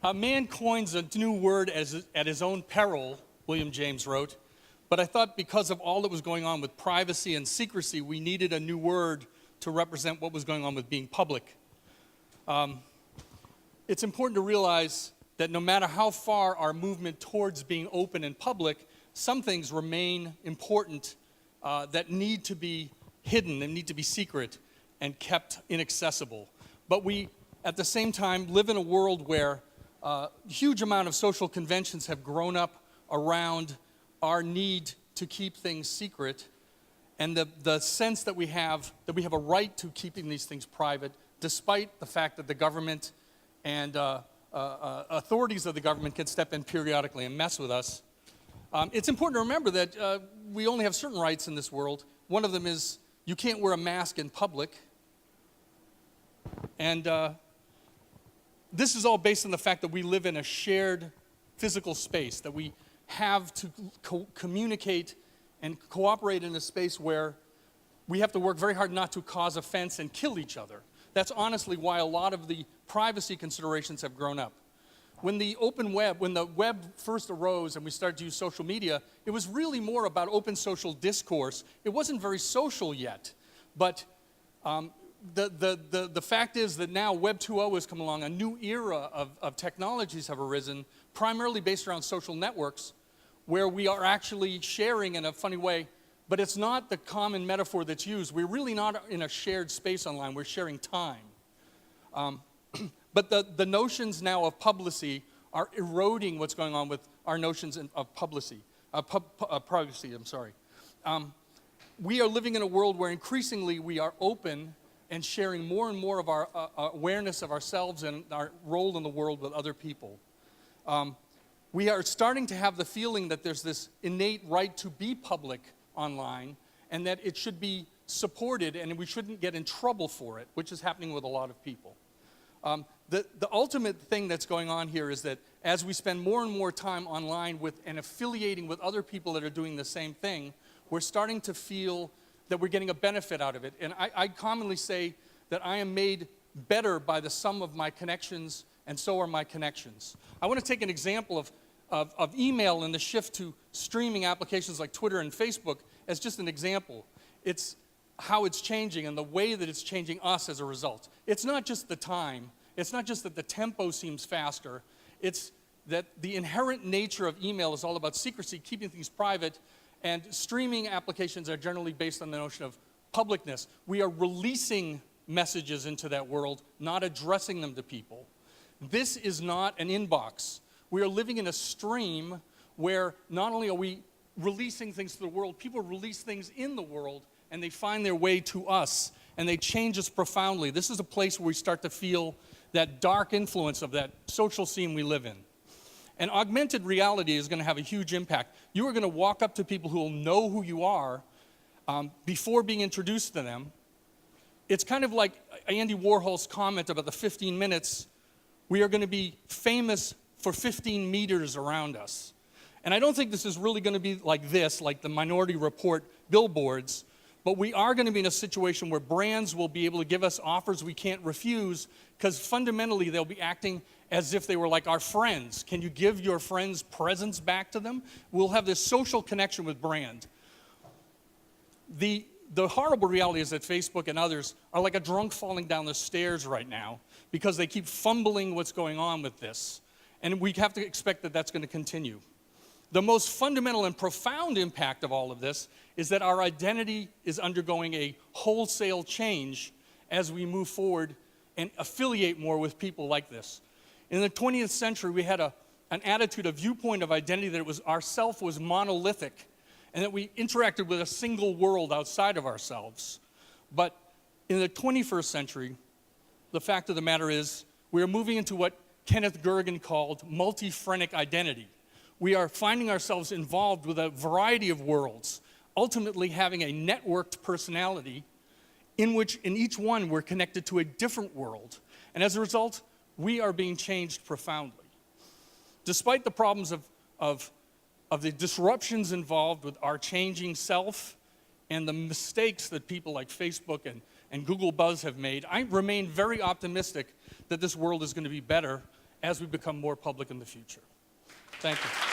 A man coins a new word at his own peril, William James wrote. But I thought because of all that was going on with privacy and secrecy, we needed a new word to represent what was going on with being public. It's important to realize that no matter how far our movement towards being open and public, some things remain important that need to be hidden and need to be secret and kept inaccessible. But we, at the same time, live in a world where a huge amount of social conventions have grown up around our need to keep things secret, and the sense that we have a right to keeping these things private, despite the fact that the government and authorities of the government can step in periodically and mess with us. It's important to remember that we only have certain rights in this world. One of them is you can't wear a mask in public. And this is all based on the fact that we live in a shared physical space, that we have to communicate and cooperate in a space where we have to work very hard not to cause offense and kill each other. That's honestly why a lot of the privacy considerations have grown up. When the web first arose and we started to use social media, it was really more about open social discourse. It wasn't very social yet, but the fact is that now Web 2.0 has come along. A new era of technologies have arisen, primarily based around social networks, where we are actually sharing in a funny way, but it's not the common metaphor that's used. We're really not in a shared space online. We're sharing time. But the notions now of publicy are eroding what's going on with our notions of privacy. We are living in a world where increasingly we are open and sharing more and more of our awareness of ourselves and our role in the world with other people. We are starting to have the feeling that there's this innate right to be public online and that it should be supported and we shouldn't get in trouble for it, which is happening with a lot of people. The ultimate thing that's going on here is that as we spend more and more time online and affiliating with other people that are doing the same thing, we're starting to feel that we're getting a benefit out of it. And I commonly say that I am made better by the sum of my connections, and so are my connections. I want to take an example of email and the shift to streaming applications like Twitter and Facebook as just an example. It's how it's changing and the way that it's changing us as a result. It's not just the time. It's not just that the tempo seems faster. It's that the inherent nature of email is all about secrecy, keeping things private, and streaming applications are generally based on the notion of publicness. We are releasing messages into that world, not addressing them to people. This is not an inbox. We are living in a stream where not only are we releasing things to the world, people release things in the world, and they find their way to us, and they change us profoundly. This is a place where we start to feel that dark influence of that social scene we live in. And augmented reality is going to have a huge impact. You are going to walk up to people who will know who you are before being introduced to them. It's kind of like Andy Warhol's comment about the 15 minutes. We are going to be famous for 15 meters around us. And I don't think this is really going to be like this, like the Minority Report billboards, but we are going to be in a situation where brands will be able to give us offers we can't refuse because fundamentally they'll be acting as if they were like our friends. Can you give your friends presents back to them? We'll have this social connection with brand. The horrible reality is that Facebook and others are like a drunk falling down the stairs right now because they keep fumbling what's going on with this. And we have to expect that that's going to continue. The most fundamental and profound impact of all of this is that our identity is undergoing a wholesale change as we move forward and affiliate more with people like this. In the 20th century, we had an attitude, a viewpoint of identity that our self was monolithic and that we interacted with a single world outside of ourselves. But in the 21st century, the fact of the matter is we are moving into what Kenneth Gergen called multi-phrenic identity. We are finding ourselves involved with a variety of worlds, ultimately having a networked personality in which in each one we're connected to a different world. And as a result, we are being changed profoundly. Despite the problems of the disruptions involved with our changing self and the mistakes that people like Facebook and Google Buzz have made, I remain very optimistic that this world is going to be better as we become more public in the future. Thank you.